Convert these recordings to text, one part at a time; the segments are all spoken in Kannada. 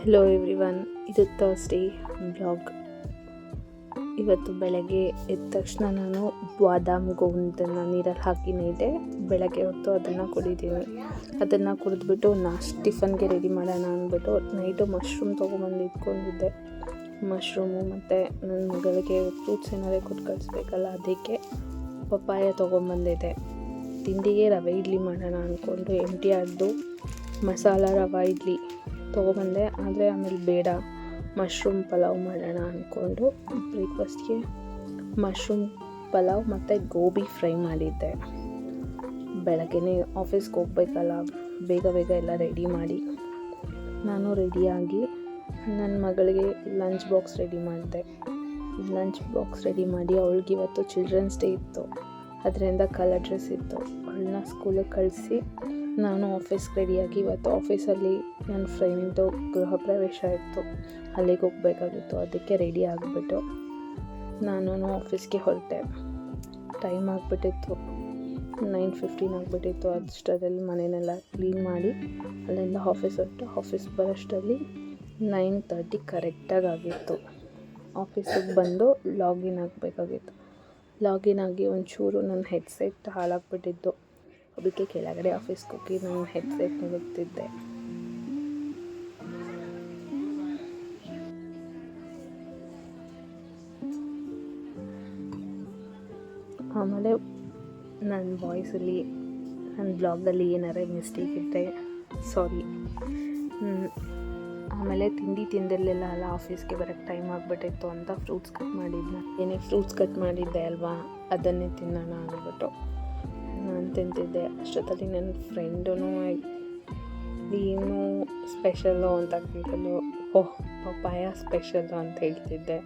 ಹೆಲೋ ಎವ್ರಿವನ್, ಇದು ಥರ್ಸ್ಡೇ ಬ್ಲಾಗ್. ಇವತ್ತು ಬೆಳಗ್ಗೆ ಎದ್ದ ತಕ್ಷಣ ನಾನು ಬಾದಾಮ್ ಗೋಂದನ್ನು ನೀರಲ್ಲಿ ಹಾಕಿ ನೈಟೆ ಬೆಳಗ್ಗೆ ಹೊತ್ತು ಅದನ್ನು ಕುಡಿತೀನಿ. ಅದನ್ನು ಕುಡಿದ್ಬಿಟ್ಟು ಟಿಫನ್ಗೆ ರೆಡಿ ಮಾಡೋಣ ಅಂದ್ಬಿಟ್ಟು ನೈಟು ಮಶ್ರೂಮ್ ತೊಗೊಂಬಂದು ಇಟ್ಕೊಂಡಿದ್ದೆ. ಮಶ್ರೂಮು ಮತ್ತು ನನ್ನ ಮಗಳಿಗೆ ಫ್ರೂಟ್ಸ್ ಏನಾರೇ ಕೊಟ್ಟು ಕಳಿಸ್ಬೇಕಲ್ಲ, ಅದಕ್ಕೆ ಪಪ್ಪಾಯ ತೊಗೊಂಬಂದಿದ್ದೆ. ತಿಂಡಿಗೆ ರವೆ ಇಡ್ಲಿ ಮಾಡೋಣ ಅಂದ್ಕೊಂಡು ಎಂಟಿ ಆಡ್ದು ಮಸಾಲ ರವೆ ಇಡ್ಲಿ ತೊಗೊಬಂದೆ. ಆದರೆ ಆಮೇಲೆ ಬೇಡ, ಮಶ್ರೂಮ್ ಪಲಾವ್ ಮಾಡೋಣ ಅಂದ್ಕೊಂಡು ಬ್ರೇಕ್ಫಾಸ್ಟ್ಗೆ ಮಶ್ರೂಮ್ ಪಲಾವ್ ಮತ್ತು ಗೋಬಿ ಫ್ರೈ ಮಾಡಿದ್ದೆ. ಬೆಳಗ್ಗೆನೇ ಆಫೀಸ್ಗೆ ಹೋಗ್ಬೇಕಲ್ಲ, ಬೇಗ ಬೇಗ ಎಲ್ಲ ರೆಡಿ ಮಾಡಿ ನಾನು ರೆಡಿಯಾಗಿ ನನ್ನ ಮಗಳಿಗೆ ಲಂಚ್ ಬಾಕ್ಸ್ ರೆಡಿ ಮಾಡಿದೆ. ಲಂಚ್ ಬಾಕ್ಸ್ ರೆಡಿ ಮಾಡಿ ಅವಳಿಗೆ ಇವತ್ತು ಚಿಲ್ಡ್ರನ್ಸ್ ಡೇ ಇತ್ತು, ಅದರಿಂದ ಕಲರ್ ಡ್ರೆಸ್ ಇತ್ತು. ಅವಳನ್ನ ಸ್ಕೂಲಿಗೆ ಕಳಿಸಿ ನಾನು ಆಫೀಸ್ಗೆ ರೆಡಿಯಾಗಿ, ಇವತ್ತು ಆಫೀಸಲ್ಲಿ ನನ್ನ ಫ್ರೆಂಡು ಗೃಹ ಪ್ರವೇಶ ಇತ್ತು, ಅಲ್ಲಿಗೆ ಹೋಗಬೇಕಾಗಿತ್ತು. ಅದಕ್ಕೆ ರೆಡಿ ಆಗಿಬಿಟ್ಟು ನಾನು ಆಫೀಸ್ಗೆ ಹೊರಟೆ. ಟೈಮ್ ಆಗಿಬಿಟ್ಟಿತ್ತು, 9:15 ಆಗಿಬಿಟ್ಟಿತ್ತು. ಅಷ್ಟರಲ್ಲಿ ಮನೆಯೆಲ್ಲ ಕ್ಲೀನ್ ಮಾಡಿ ಅಲ್ಲಿಂದ ಆಫೀಸ್ ಬರೋಷ್ಟರಲ್ಲಿ 9:30 ಕರೆಕ್ಟಾಗಿ ಆಗಿತ್ತು. ಆಫೀಸಿಗೆ ಬಂದು ಲಾಗಿನ್ ಆಗಬೇಕಾಗಿತ್ತು. ಲಾಗಿನ್ ಆಗಿ ಒಂಚೂರು ನನ್ನ ಹೆಡ್ಸೆಟ್ ಹಾಳಾಗಿಬಿಟ್ಟಿದ್ದು, ಅದಕ್ಕೆ ಕೆಳಗಡೆ ಆಫೀಸ್ಗೆ ಹೋಗಿ ನಾನು ಹೆಡ್ಸೆಟ್ ನೋಡುತ್ತಿದ್ದೆ. ಆಮೇಲೆ ನನ್ನ ವಾಯ್ಸಲ್ಲಿ, ನನ್ನ ಬ್ಲಾಗಲ್ಲಿ ಏನಾರೇ ಮಿಸ್ಟೇಕ್ ಇದ್ದರೆ ಸಾರಿ. ಆಮೇಲೆ ತಿಂಡಿ ತಿಂದಿರಲಿಲ್ಲ ಅಲ್ಲ, ಆಫೀಸ್ಗೆ ಬರೋಕ್ಕೆ ಟೈಮ್ ಆಗಿಬಿಟ್ಟಿತ್ತು ಅಂತ ಫ್ರೂಟ್ಸ್ ಕಟ್ ಮಾಡಿದ್ದೆ. ಏನೇ ಫ್ರೂಟ್ಸ್ ಕಟ್ ಮಾಡಿದ್ದೆ ಅಲ್ವಾ, ಅದನ್ನೇ ತಿನ್ನೋಣ ಅಂದ್ಬಿಟ್ಟು ನಾನು ತಿಂತಿದ್ದೆ. ಅಷ್ಟೊತ್ತಲ್ಲಿ ನನ್ನ ಫ್ರೆಂಡೂ ಏನು ಸ್ಪೆಷಲ್ಲು ಅಂತ ಕೇಳಲು, ಪಪ್ಪಾಯ ಸ್ಪೆಷಲ್ಲು ಅಂತ ಹೇಳ್ತಿದ್ದೆ.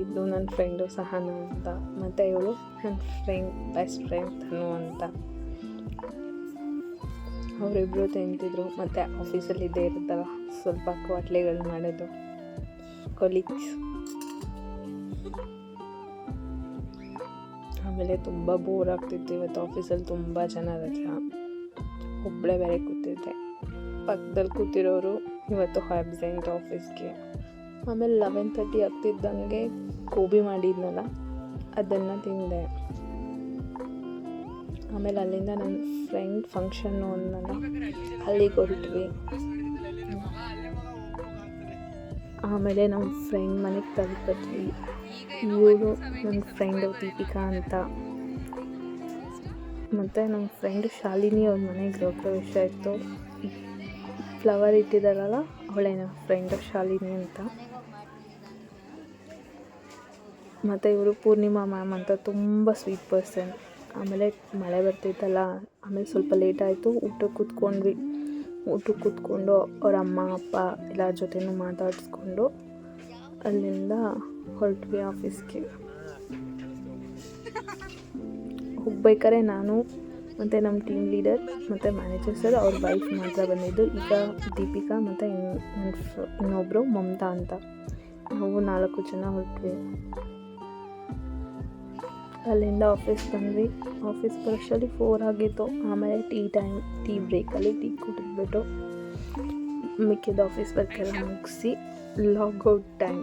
ಇದು ನನ್ನ ಫ್ರೆಂಡು ಸಹನಾ ಅಂತ, ಮತ್ತು ಇವಳು ನನ್ನ ಬೆಸ್ಟ್ ಫ್ರೆಂಡ್ ತನು ಅಂತ. ಅವರಿಬ್ಬರು ತಿಂತಿದ್ರು. ಮತ್ತು ಆಫೀಸಲ್ಲಿ ಇದ್ದೇ ಇರುತ್ತಲ್ಲ ಸ್ವಲ್ಪ ಕ್ವಾಟ್ಲೆಗಳು ಮಾಡೋದು ಕೊಲೀಗ್ಸ್. ಆಮೇಲೆ ತುಂಬ ಬೋರ್ ಆಗ್ತಿತ್ತು. ಇವತ್ತು ಆಫೀಸಲ್ಲಿ ತುಂಬ ಜನ ರಜಾ, ಒಬ್ಬಳೇ ಬೇರೆ ಕೂತಿದ್ದೆ. ಪಕ್ಕದಲ್ಲಿ ಕೂತಿರೋರು ಇವತ್ತು ಆಬ್ಸೆಂಟ್ ಆಫೀಸ್ಗೆ. ಆಮೇಲೆ 11:30 ಆಗ್ತಿದ್ದಂಗೆ ಗೋಬಿ ಮಾಡಿದ್ನಲ್ಲ, ಅದನ್ನು ತಿಂದೆ. ಆಮೇಲೆ ಅಲ್ಲಿಂದ ನನ್ನ ಫ್ರೆಂಡ್ ಫಂಕ್ಷನ್ನು ಅನ್ನಲ್ಲ, ಅಲ್ಲಿಗೆ ಹೊರಟ್ವಿ. ಆಮೇಲೆ ನಮ್ಮ ಫ್ರೆಂಡ್ ಮನೆಗೆ ತಲುಪಿದ್ವಿ. ಇವಳು ನನ್ನ ಫ್ರೆಂಡು ದೀಪಿಕಾ ಅಂತ, ಮತ್ತು ನಮ್ಮ ಫ್ರೆಂಡು ಶಾಲಿನಿ ಅವ್ರ ಮನೆಗೆ ಗೃಹ ಪ್ರವೇಶ ಇತ್ತು. ಫ್ಲವರ್ ಇಟ್ಟಿದ್ದಾರಲ್ಲ, ಅವಳೇ ನನ್ನ ಫ್ರೆಂಡು ಶಾಲಿನಿ ಅಂತ. ಮತ್ತು ಇವರು ಪೂರ್ಣಿಮಾ ಮ್ಯಾಮ್ ಅಂತ, ತುಂಬ ಸ್ವೀಟ್ ಪರ್ಸನ್. ಆಮೇಲೆ ಮಳೆ ಬರ್ತಿತ್ತಲ್ಲ, ಆಮೇಲೆ ಸ್ವಲ್ಪ ಲೇಟ್ ಆಯಿತು. ಊಟಕ್ಕೆ ಕೂತ್ಕೊಂಡು ಅವ್ರ ಅಮ್ಮ ಅಪ್ಪ ಎಲ್ಲರ ಜೊತೆನೂ ಮಾತಾಡಿಸ್ಕೊಂಡು ಅಲ್ಲಿಂದ ಹೊರಟ್ವಿ ಆಫೀಸ್ಗೆ. ಹೋಗ್ಬೇಕಾದ್ರೆ ನಾನು ಮತ್ತು ನಮ್ಮ ಟೀಮ್ ಲೀಡರ್ ಮತ್ತು ಮ್ಯಾನೇಜರ್ ಸರ್, ಅವ್ರ ವೈಫ್ ಮಾತ್ರ ಬಂದಿದ್ದು. ಈಗ ದೀಪಿಕಾ ಮತ್ತು ಇನ್ನೊಬ್ಬರು ಮಮತಾ ಅಂತ, ನಾವು 4 ಜನ ಹೊರಟ್ವಿ. ಅಲ್ಲಿಂದ ಆಫೀಸ್ ಬಂದ್ವಿ. ಆಫೀಸ್ ಬರೋಷ್ಟರಲ್ಲಿ 4 ಆಗಿತ್ತು. ಆಮೇಲೆ ಟೀ ಬ್ರೇಕಲ್ಲಿ ಟೀ ಕುಡಿದ್ಬಿಟ್ಟು ಮಿಕ್ಕಿದ ಆಫೀಸ್ ವರ್ಕೆಲ್ಲ ಮುಗಿಸಿ ಲಾಗೌಟ್ ಟೈಮ್.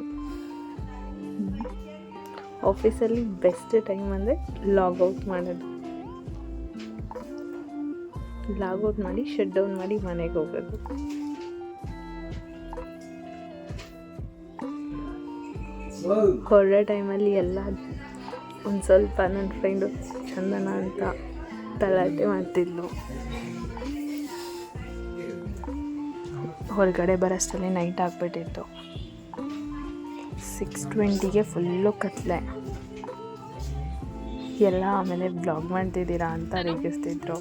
ಆಫೀಸಲ್ಲಿ ಬೆಸ್ಟ್ ಟೈಮ್ ಅಂದರೆ ಲಾಗೌಟ್ ಮಾಡೋದು. ಲಾಗೌಟ್ ಮಾಡಿ ಶಟ್ ಡೌನ್ ಮಾಡಿ ಮನೆಗೆ ಹೋಗೋದು. ಹೊರಡೋ ಟೈಮಲ್ಲಿ ಎಲ್ಲ ಒಂದು ಸ್ವಲ್ಪ ನನ್ನ ಫ್ರೆಂಡು ಚಂದನ ಅಂತ ತಲಾಟೆ ಮಾಡ್ತಿದ್ಲು. ಹೊರಗಡೆ ಬರೋಷ್ಟರಲ್ಲಿ ನೈಟ್ ಆಗಿಬಿಟ್ಟಿತ್ತು. 6:20ಗೆ ಫುಲ್ಲು ಕತ್ಲೆ. ಎಲ್ಲ ಆಮೇಲೆ ಬ್ಲಾಗ್ ಮಾಡ್ತಿದ್ದೀರಾ ಅಂತ ರೇಗಿಸ್ತಿದ್ರು.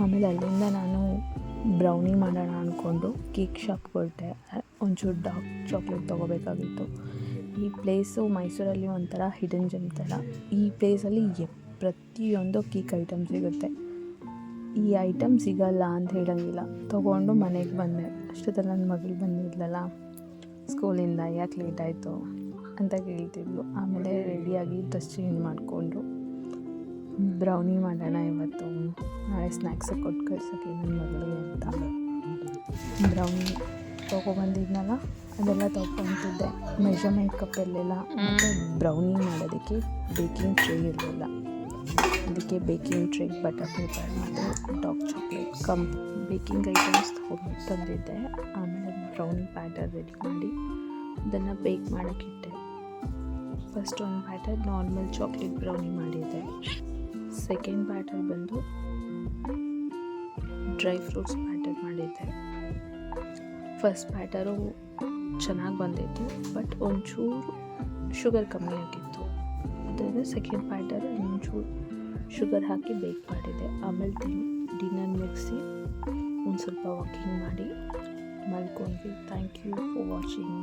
ಆಮೇಲೆ ಅಲ್ಲಿಂದ ನಾನು ಬ್ರೌನಿ ಮಾಡೋಣ ಅಂದ್ಕೊಂಡು ಕೇಕ್ ಶಾಪ್ಗೆ ಹೊರಟೆ. ಒಂಚೂರು ಡಾರ್ಕ್ ಚಾಕ್ಲೇಟ್ ತೊಗೋಬೇಕಾಗಿತ್ತು. ಈ ಪ್ಲೇಸು ಮೈಸೂರಲ್ಲಿ ಒಂಥರ ಹಿಡನ್ ಜೆಮ್ ಥರ. ಈ ಪ್ಲೇಸಲ್ಲಿ ಪ್ರತಿಯೊಂದು ಕೇಕ್ ಐಟಮ್ ಸಿಗುತ್ತೆ. ಈ ಐಟಮ್ ಸಿಗಲ್ಲ ಅಂತ ಹೇಳೋಂಗಿಲ್ಲ. ತೊಗೊಂಡು ಮನೆಗೆ ಬಂದೆ. ಅಷ್ಟೊತ್ತಲ್ಲಿ ನನ್ನ ಮಗಳು ಬಂದಿದ್ಲಲ್ಲ ಸ್ಕೂಲಿಂದ, ಯಾಕೆ ಲೇಟ್ ಆಯಿತು ಅಂತ ಕೇಳ್ತಿದ್ಲು. ಆಮೇಲೆ ರೆಡಿಯಾಗಿ ಡ್ರೆಸ್ ಚೇಂಜ್ ಮಾಡಿಕೊಂಡು ಬ್ರೌನಿ ಮಾಡೋಣ ಇವತ್ತು, ನಾಳೆ ಸ್ನ್ಯಾಕ್ಸಿಗೆ ಕೊಟ್ಟು ಕಳ್ಸೋಕ್ಕೆ ನನ್ನ ಮಗಳಿಗೆ ಅಂತ ಬ್ರೌನಿ ತೊಗೊಬಂದಿದ್ನಲ್ಲ ಅದೆಲ್ಲ ತೊಗೊತಿದ್ದೆ. ಮೆಷರ್ಮೆಂಟ್ ಕಪ್ಪಲ್ಲೆಲ್ಲ. ಮತ್ತು ಬ್ರೌನಿ ಮಾಡೋದಕ್ಕೆ ಬೇಕಿಂಗ್ ಟ್ರೇ ಇರಲಿಲ್ಲ, ಅದಕ್ಕೆ ಬೇಕಿಂಗ್ ಟ್ರೇ, ಬಟರ್ ಪೇಪರ್ ಮತ್ತು ಡಾರ್ಕ್ ಚಾಕ್ಲೇಟ್ ಬೇಕಿಂಗ್ ಐಟಮ್ಸ್ ತಂದಿದ್ದೆ. ಆಮೇಲೆ ಬ್ರೌನಿ ಬ್ಯಾಟರ್ ರೆಡಿ ಮಾಡಿ ಅದನ್ನು ಬೇಕ್ ಮಾಡೋಕ್ಕಿಟ್ಟೆ. ಫಸ್ಟ್ ಒಂದು ಬ್ಯಾಟರ್ ನಾರ್ಮಲ್ ಚಾಕ್ಲೇಟ್ ಬ್ರೌನಿ ಮಾಡಿದ್ದೆ. ಸೆಕೆಂಡ್ ಬ್ಯಾಟರ್ ಬಂದು ಡ್ರೈ ಫ್ರೂಟ್ಸ್ ಬ್ಯಾಟರ್ ಮಾಡಿದ್ದೆ. ಫಸ್ಟ್ ಬ್ಯಾಟರು ಚೆನ್ನಾಗಿ ಬಂದಿತ್ತು, ಬಟ್ ಒಂಚೂರು ಶುಗರ್ ಕಮ್ಮಿ ಆಗಿತ್ತು. ಅದರಿಂದ ಸೆಕೆಂಡ್ ಬ್ಯಾಟರ್ ಒಂಚೂರು ಶುಗರ್ ಹಾಕಿ ಬೇಕ್ ಮಾಡಿದೆ. ಆಮೇಲೆ ಡಿನ್ನರ್ ಮುಗಿಸಿ ಒಂದು ಸ್ವಲ್ಪ ವಾಕಿಂಗ್ ಮಾಡಿ ಮಲ್ಕೊಂಡ್ವಿ. Thank you for watching.